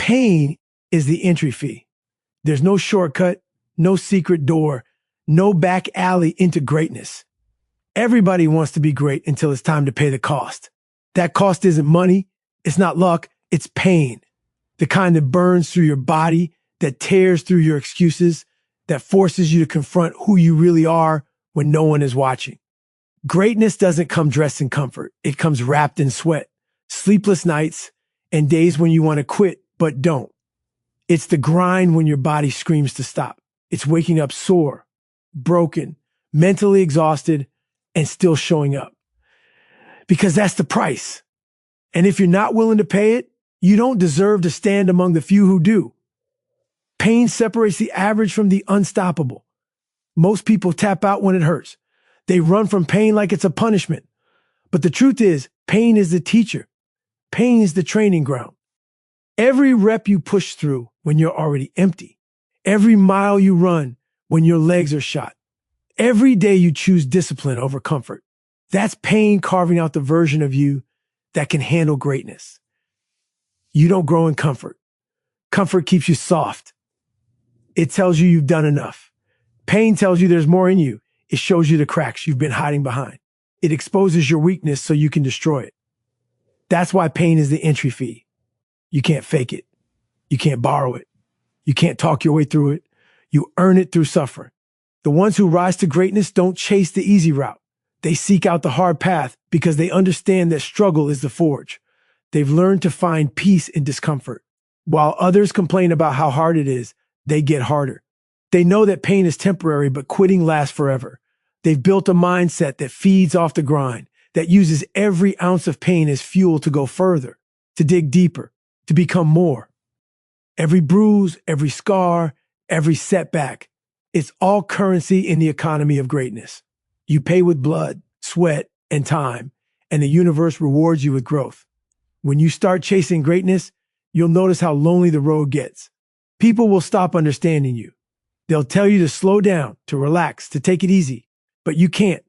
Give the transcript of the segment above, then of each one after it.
Pain is the entry fee. There's no shortcut, no secret door, no back alley into greatness. Everybody wants to be great until it's time to pay the cost. That cost isn't money, it's not luck, it's pain. The kind that burns through your body, that tears through your excuses, that forces you to confront who you really are when no one is watching. Greatness doesn't come dressed in comfort. It comes wrapped in sweat, sleepless nights, and days when you want to quit but don't. It's the grind when your body screams to stop. It's waking up sore, broken, mentally exhausted, and still showing up. Because that's the price. And if you're not willing to pay it, you don't deserve to stand among the few who do. Pain separates the average from the unstoppable. Most people tap out when it hurts. They run from pain like it's a punishment. But the truth is, pain is the teacher. Pain is the training ground. Every rep you push through when you're already empty. Every mile you run when your legs are shot. Every day you choose discipline over comfort. That's pain carving out the version of you that can handle greatness. You don't grow in comfort. Comfort keeps you soft. It tells you you've done enough. Pain tells you there's more in you. It shows you the cracks you've been hiding behind. It exposes your weakness so you can destroy it. That's why pain is the entry fee. You can't fake it. You can't borrow it. You can't talk your way through it. You earn it through suffering. The ones who rise to greatness don't chase the easy route. They seek out the hard path because they understand that struggle is the forge. They've learned to find peace in discomfort. While others complain about how hard it is, they get harder. They know that pain is temporary, but quitting lasts forever. They've built a mindset that feeds off the grind, that uses every ounce of pain as fuel to go further, to dig deeper, to become more. Every bruise, every scar, every setback, it's all currency in the economy of greatness. You pay with blood, sweat, and time, and the universe rewards you with growth. When you start chasing greatness, you'll notice how lonely the road gets. People will stop understanding you. They'll tell you to slow down, to relax, to take it easy. But you can't,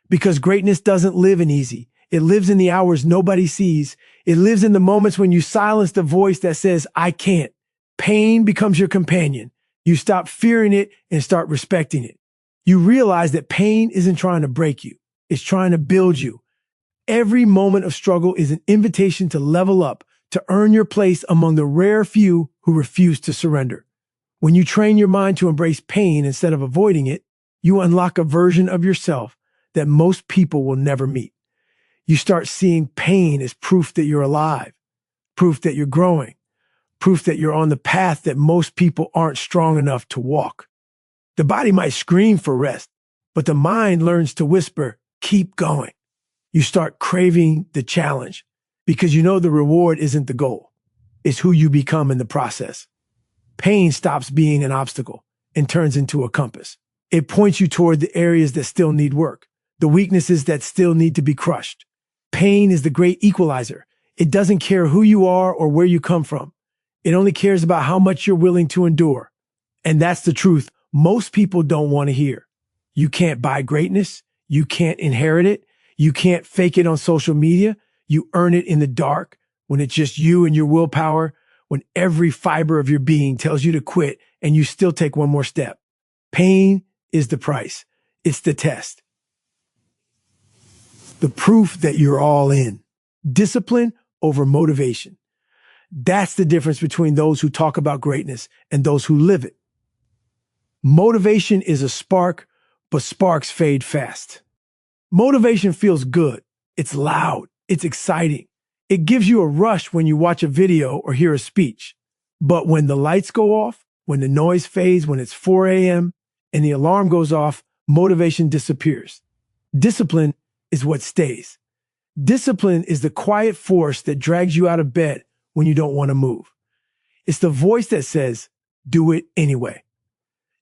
because greatness doesn't live in easy. It lives in the hours nobody sees. It lives in the moments when you silence the voice that says, I can't. Pain becomes your companion. You stop fearing it and start respecting it. You realize that pain isn't trying to break you. It's trying to build you. Every moment of struggle is an invitation to level up, to earn your place among the rare few who refuse to surrender. When you train your mind to embrace pain instead of avoiding it, you unlock a version of yourself that most people will never meet. You start seeing pain as proof that you're alive, proof that you're growing, proof that you're on the path that most people aren't strong enough to walk. The body might scream for rest, but the mind learns to whisper, keep going. You start craving the challenge because you know the reward isn't the goal. It's who you become in the process. Pain stops being an obstacle and turns into a compass. It points you toward the areas that still need work, the weaknesses that still need to be crushed. Pain is the great equalizer. It doesn't care who you are or where you come from. It only cares about how much you're willing to endure. And that's the truth most people don't want to hear. You can't buy greatness. You can't inherit it. You can't fake it on social media. You earn it in the dark when it's just you and your willpower, when every fiber of your being tells you to quit and you still take one more step. Pain is the price. It's the test. The proof that you're all in. Discipline over motivation. That's the difference between those who talk about greatness and those who live it. Motivation is a spark, but sparks fade fast. Motivation feels good. It's loud. It's exciting. It gives you a rush when you watch a video or hear a speech. But when the lights go off, when the noise fades, when it's 4 a.m. and the alarm goes off, motivation disappears. Discipline is what stays. Discipline is the quiet force that drags you out of bed when you don't want to move. It's the voice that says, do it anyway.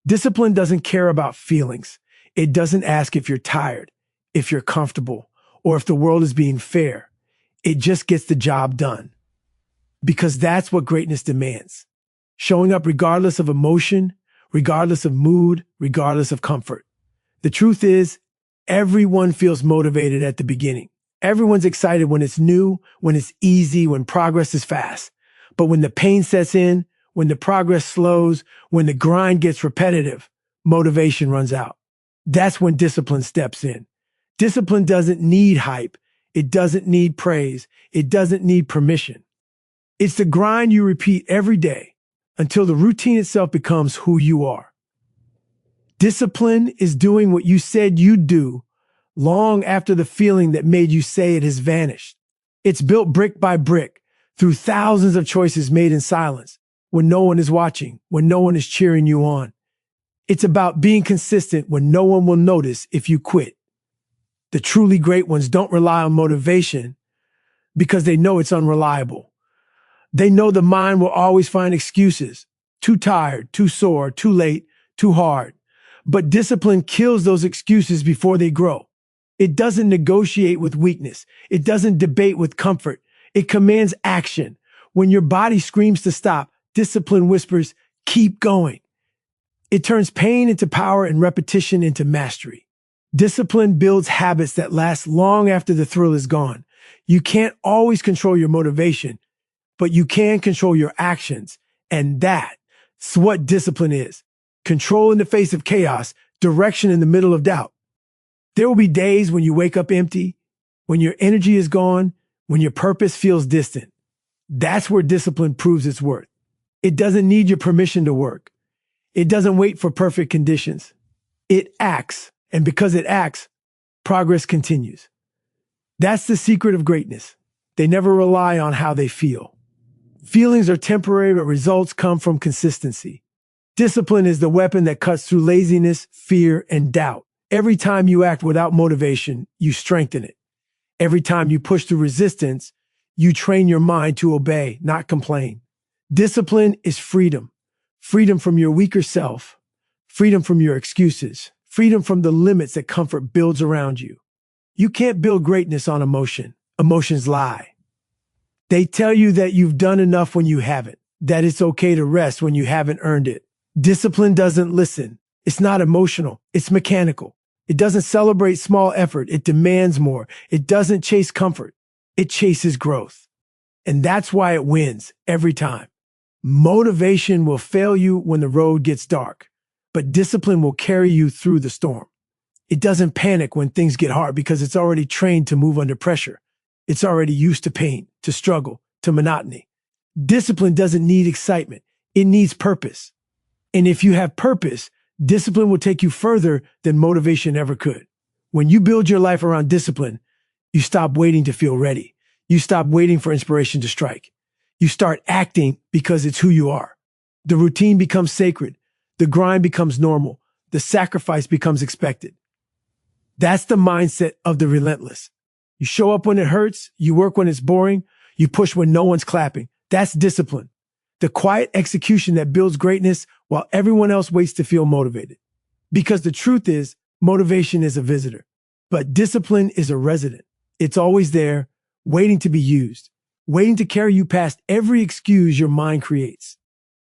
Discipline doesn't care about feelings. It doesn't ask if you're tired, if you're comfortable, or if the world is being fair. It just gets the job done. Because that's what greatness demands. Showing up regardless of emotion, regardless of mood, regardless of comfort. The truth is, everyone feels motivated at the beginning. Everyone's excited when it's new, when it's easy, when progress is fast. But when the pain sets in, when the progress slows, when the grind gets repetitive, motivation runs out. That's when discipline steps in. Discipline doesn't need hype. It doesn't need praise. It doesn't need permission. It's the grind you repeat every day until the routine itself becomes who you are. Discipline is doing what you said you'd do long after the feeling that made you say it has vanished. It's built brick by brick through thousands of choices made in silence, when no one is watching, when no one is cheering you on. It's about being consistent when no one will notice if you quit. The truly great ones don't rely on motivation because they know it's unreliable. They know the mind will always find excuses. Too tired, too sore, too late, too hard. But discipline kills those excuses before they grow. It doesn't negotiate with weakness. It doesn't debate with comfort. It commands action. When your body screams to stop, discipline whispers, keep going. It turns pain into power and repetition into mastery. Discipline builds habits that last long after the thrill is gone. You can't always control your motivation, but you can control your actions. And that's what discipline is. Control in the face of chaos, direction in the middle of doubt. There will be days when you wake up empty, when your energy is gone, when your purpose feels distant. That's where discipline proves its worth. It doesn't need your permission to work. It doesn't wait for perfect conditions. It acts, and because it acts, progress continues. That's the secret of greatness. They never rely on how they feel. Feelings are temporary, but results come from consistency. Discipline is the weapon that cuts through laziness, fear, and doubt. Every time you act without motivation, you strengthen it. Every time you push through resistance, you train your mind to obey, not complain. Discipline is freedom. Freedom from your weaker self. Freedom from your excuses. Freedom from the limits that comfort builds around you. You can't build greatness on emotion. Emotions lie. They tell you that you've done enough when you haven't, that it's okay to rest when you haven't earned it. Discipline doesn't listen. It's not emotional. It's mechanical. It doesn't celebrate small effort. It demands more. It doesn't chase comfort. It chases growth. And that's why it wins every time. Motivation will fail you when the road gets dark, but discipline will carry you through the storm. It doesn't panic when things get hard because it's already trained to move under pressure. It's already used to pain, to struggle, to monotony. Discipline doesn't need excitement. It needs purpose. And if you have purpose, discipline will take you further than motivation ever could. When you build your life around discipline, you stop waiting to feel ready. You stop waiting for inspiration to strike. You start acting because it's who you are. The routine becomes sacred. The grind becomes normal. The sacrifice becomes expected. That's the mindset of the relentless. You show up when it hurts. You work when it's boring. You push when no one's clapping. That's discipline. The quiet execution that builds greatness while everyone else waits to feel motivated. Because the truth is, motivation is a visitor, but discipline is a resident. It's always there, waiting to be used, waiting to carry you past every excuse your mind creates.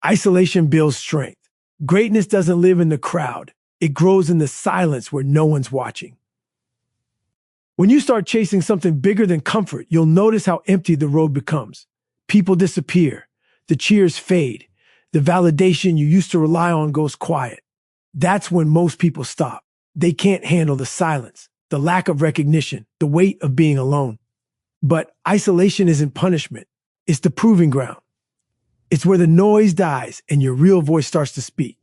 Isolation builds strength. Greatness doesn't live in the crowd. It grows in the silence where no one's watching. When you start chasing something bigger than comfort, you'll notice how empty the road becomes. People disappear. The cheers fade. The validation you used to rely on goes quiet. That's when most people stop. They can't handle the silence, the lack of recognition, the weight of being alone. But isolation isn't punishment. It's the proving ground. It's where the noise dies and your real voice starts to speak.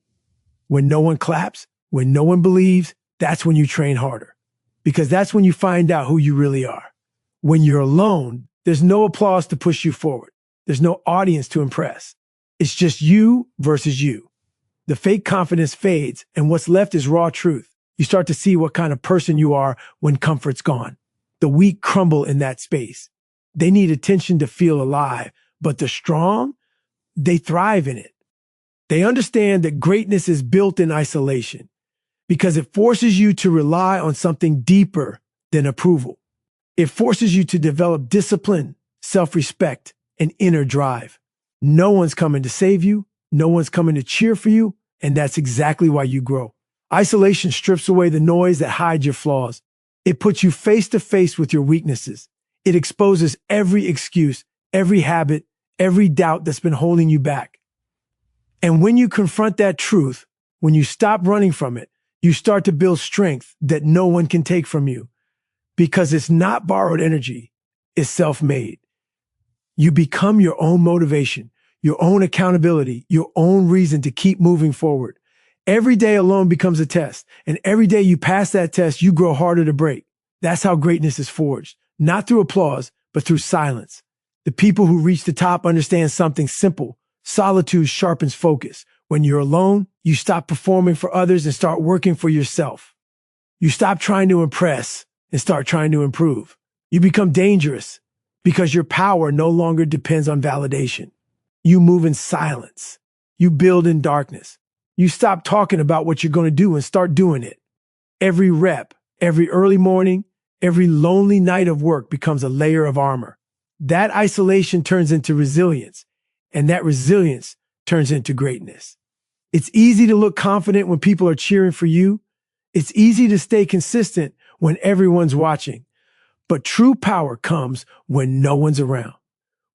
When no one claps, when no one believes, that's when you train harder. Because that's when you find out who you really are. When you're alone, there's no applause to push you forward. There's no audience to impress. It's just you versus you. The fake confidence fades, and what's left is raw truth. You start to see what kind of person you are when comfort's gone. The weak crumble in that space. They need attention to feel alive, but the strong, they thrive in it. They understand that greatness is built in isolation because it forces you to rely on something deeper than approval. It forces you to develop discipline, self-respect, and inner drive. No one's coming to save you. No one's coming to cheer for you. And that's exactly why you grow. Isolation strips away the noise that hides your flaws. It puts you face to face with your weaknesses. It exposes every excuse, every habit, every doubt that's been holding you back. And when you confront that truth, when you stop running from it, you start to build strength that no one can take from you, because it's not borrowed energy, it's self-made. You become your own motivation, your own accountability, your own reason to keep moving forward. Every day alone becomes a test, and every day you pass that test, you grow harder to break. That's how greatness is forged, not through applause, but through silence. The people who reach the top understand something simple. Solitude sharpens focus. When you're alone, you stop performing for others and start working for yourself. You stop trying to impress and start trying to improve. You become dangerous because your power no longer depends on validation. You move in silence. You build in darkness. You stop talking about what you're going to do and start doing it. Every rep, every early morning, every lonely night of work becomes a layer of armor. That isolation turns into resilience, and that resilience turns into greatness. It's easy to look confident when people are cheering for you. It's easy to stay consistent when everyone's watching. But true power comes when no one's around.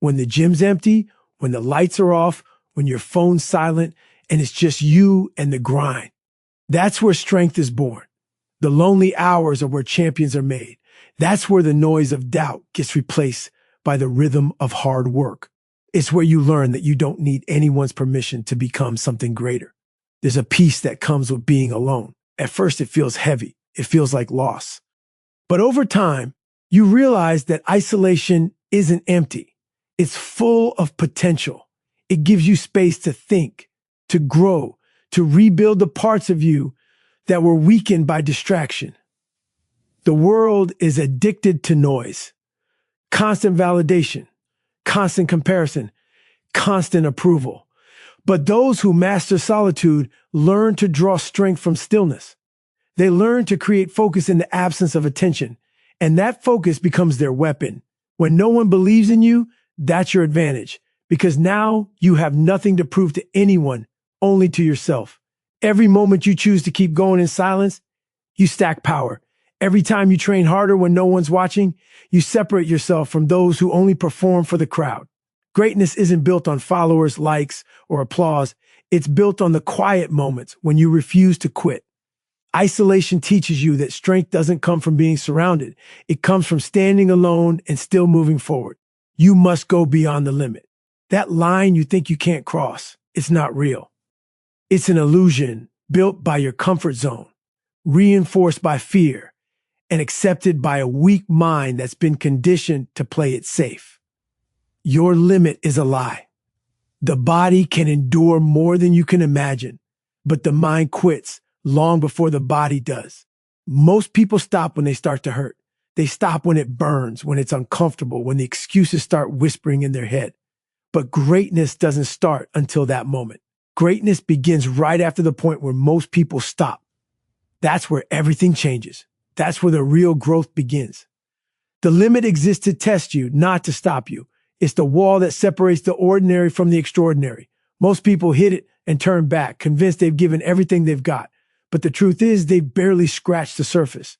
When the gym's empty, when the lights are off, when your phone's silent, and it's just you and the grind. That's where strength is born. The lonely hours are where champions are made. That's where the noise of doubt gets replaced by the rhythm of hard work. It's where you learn that you don't need anyone's permission to become something greater. There's a peace that comes with being alone. At first, it feels heavy. It feels like loss. But over time, you realize that isolation isn't empty. It's full of potential. It gives you space to think, to grow, to rebuild the parts of you that were weakened by distraction. The world is addicted to noise, constant validation, constant comparison, constant approval. But those who master solitude learn to draw strength from stillness. They learn to create focus in the absence of attention, and that focus becomes their weapon. When no one believes in you, that's your advantage, because now you have nothing to prove to anyone, only to yourself. Every moment you choose to keep going in silence, you stack power. Every time you train harder when no one's watching, you separate yourself from those who only perform for the crowd. Greatness isn't built on followers, likes, or applause. It's built on the quiet moments when you refuse to quit. Isolation teaches you that strength doesn't come from being surrounded. It comes from standing alone and still moving forward. You must go beyond the limit. That line you think you can't cross, it's not real. It's an illusion built by your comfort zone, reinforced by fear, and accepted by a weak mind that's been conditioned to play it safe. Your limit is a lie. The body can endure more than you can imagine, but the mind quits long before the body does. Most people stop when they start to hurt. They stop when it burns, when it's uncomfortable, when the excuses start whispering in their head. But greatness doesn't start until that moment. Greatness begins right after the point where most people stop. That's where everything changes. That's where the real growth begins. The limit exists to test you, not to stop you. It's the wall that separates the ordinary from the extraordinary. Most people hit it and turn back, convinced they've given everything they've got. But the truth is, they've barely scratched the surface.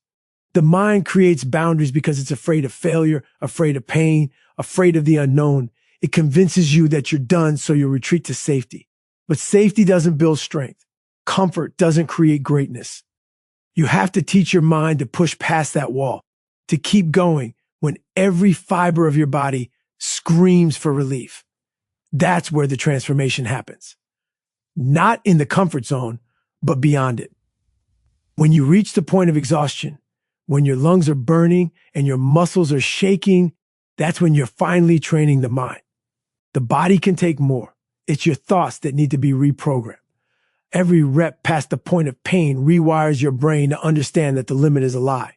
The mind creates boundaries because it's afraid of failure, afraid of pain, afraid of the unknown. It convinces you that you're done, so you retreat to safety. But safety doesn't build strength. Comfort doesn't create greatness. You have to teach your mind to push past that wall, to keep going when every fiber of your body screams for relief. That's where the transformation happens. Not in the comfort zone, but beyond it. When you reach the point of exhaustion, when your lungs are burning and your muscles are shaking, that's when you're finally training the mind. The body can take more. It's your thoughts that need to be reprogrammed. Every rep past the point of pain rewires your brain to understand that the limit is a lie.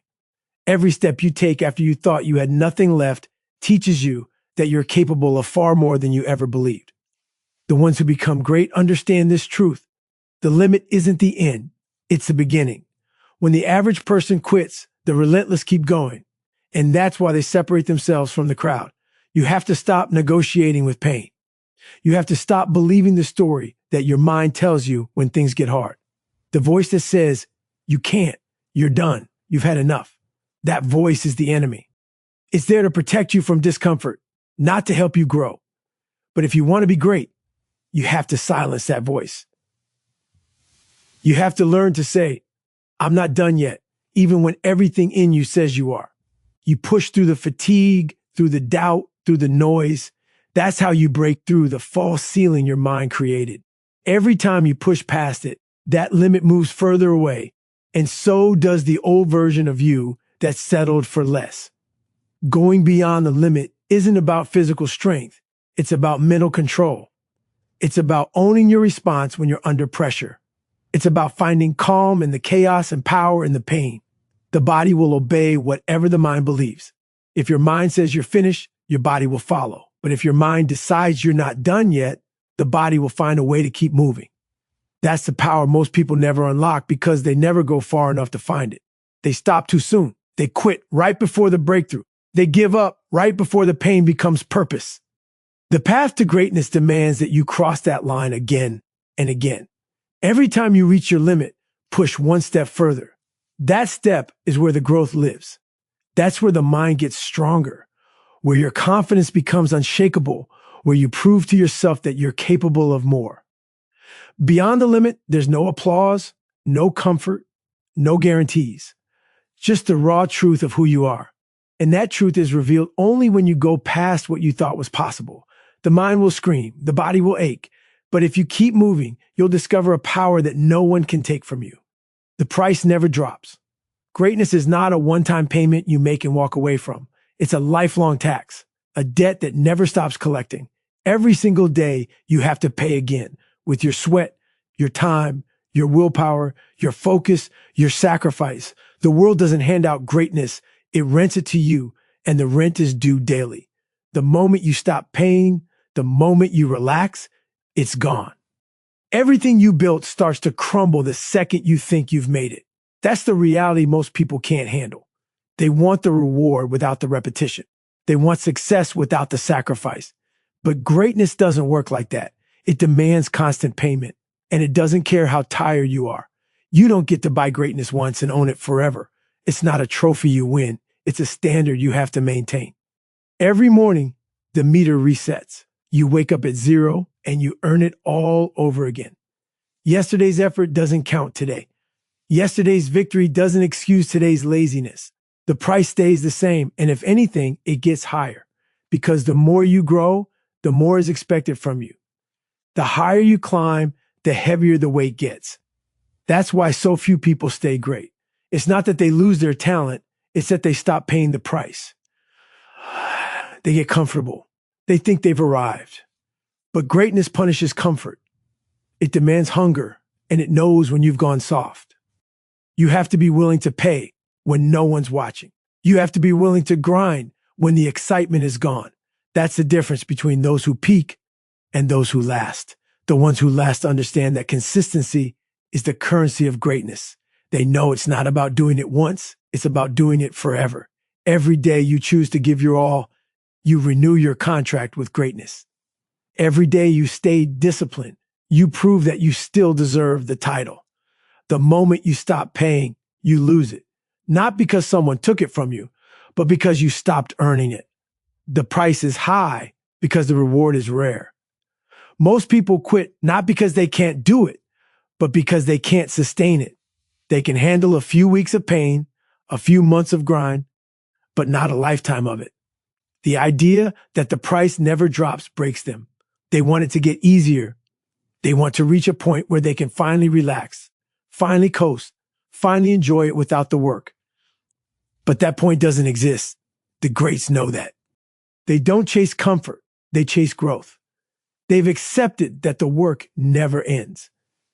Every step you take after you thought you had nothing left teaches you that you're capable of far more than you ever believed. The ones who become great understand this truth. The limit isn't the end, it's the beginning. When the average person quits, the relentless keep going. And that's why they separate themselves from the crowd. You have to stop negotiating with pain. You have to stop believing the story that your mind tells you when things get hard. The voice that says, you can't, you're done, you've had enough. That voice is the enemy. It's there to protect you from discomfort, not to help you grow. But if you want to be great, you have to silence that voice. You have to learn to say, I'm not done yet, even when everything in you says you are. You push through the fatigue, through the doubt, through the noise. That's how you break through the false ceiling your mind created. Every time you push past it, that limit moves further away, and so does the old version of you that settled for less. Going beyond the limit isn't about physical strength. It's about mental control. It's about owning your response when you're under pressure. It's about finding calm in the chaos and power in the pain. The body will obey whatever the mind believes. If your mind says you're finished, your body will follow. But if your mind decides you're not done yet, the body will find a way to keep moving. That's the power most people never unlock because they never go far enough to find it. They stop too soon. They quit right before the breakthrough. They give up right before the pain becomes purpose. The path to greatness demands that you cross that line again and again. Every time you reach your limit, push one step further. That step is where the growth lives. That's where the mind gets stronger, where your confidence becomes unshakable, where you prove to yourself that you're capable of more. Beyond the limit, there's no applause, no comfort, no guarantees, just the raw truth of who you are. And that truth is revealed only when you go past what you thought was possible. The mind will scream, the body will ache, but if you keep moving, you'll discover a power that no one can take from you. The price never drops. Greatness is not a one-time payment you make and walk away from. It's a lifelong tax, a debt that never stops collecting. Every single day, you have to pay again with your sweat, your time, your willpower, your focus, your sacrifice. The world doesn't hand out greatness. It rents it to you, and the rent is due daily. The moment you stop paying, the moment you relax, it's gone. Everything you built starts to crumble the second you think you've made it. That's the reality most people can't handle. They want the reward without the repetition. They want success without the sacrifice. But greatness doesn't work like that. It demands constant payment, and it doesn't care how tired you are. You don't get to buy greatness once and own it forever. It's not a trophy you win. It's a standard you have to maintain. Every morning, the meter resets. You wake up at zero, and you earn it all over again. Yesterday's effort doesn't count today. Yesterday's victory doesn't excuse today's laziness. The price stays the same, and if anything, it gets higher. Because the more you grow, the more is expected from you. The higher you climb, the heavier the weight gets. That's why so few people stay great. It's not that they lose their talent, it's that they stop paying the price. They get comfortable. They think they've arrived. But greatness punishes comfort. It demands hunger, and it knows when you've gone soft. You have to be willing to pay when no one's watching. You have to be willing to grind when the excitement is gone. That's the difference between those who peak and those who last. The ones who last understand that consistency is the currency of greatness. They know it's not about doing it once, it's about doing it forever. Every day you choose to give your all, you renew your contract with greatness. Every day you stay disciplined, you prove that you still deserve the title. The moment you stop paying, you lose it. Not because someone took it from you, but because you stopped earning it. The price is high because the reward is rare. Most people quit not because they can't do it, but because they can't sustain it. They can handle a few weeks of pain, a few months of grind, but not a lifetime of it. The idea that the price never drops breaks them. They want it to get easier. They want to reach a point where they can finally relax, finally coast, finally enjoy it without the work. But that point doesn't exist. The greats know that. They don't chase comfort, they chase growth. They've accepted that the work never ends.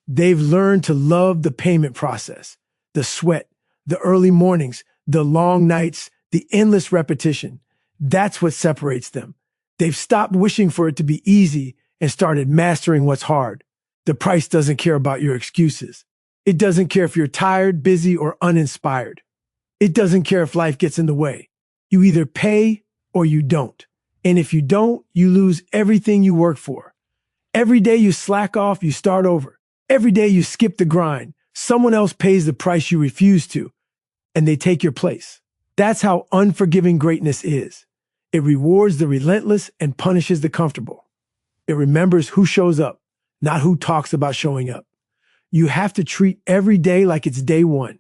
They've learned to love the payment process, the sweat, the early mornings, the long nights, the endless repetition. That's what separates them. They've stopped wishing for it to be easy and started mastering what's hard. The price doesn't care about your excuses. It doesn't care if you're tired, busy, or uninspired. It doesn't care if life gets in the way. You either pay or you don't. And if you don't, you lose everything you work for. Every day you slack off, you start over. Every day you skip the grind, someone else pays the price you refuse to, and they take your place. That's how unforgiving greatness is. It rewards the relentless and punishes the comfortable. It remembers who shows up, not who talks about showing up. You have to treat every day like it's day one.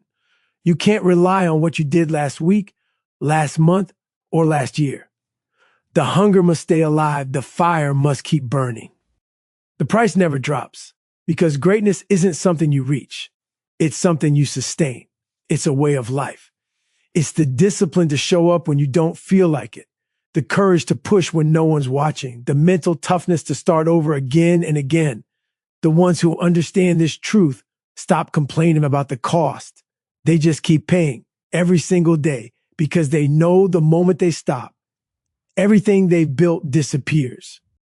You can't rely on what you did last week, last month, or last year. The hunger must stay alive. The fire must keep burning. The price never drops because greatness isn't something you reach. It's something you sustain. It's a way of life. It's the discipline to show up when you don't feel like it, the courage to push when no one's watching, the mental toughness to start over again and again. The ones who understand this truth stop complaining about the cost. They just keep paying every single day because they know the moment they stop, everything they've built disappears.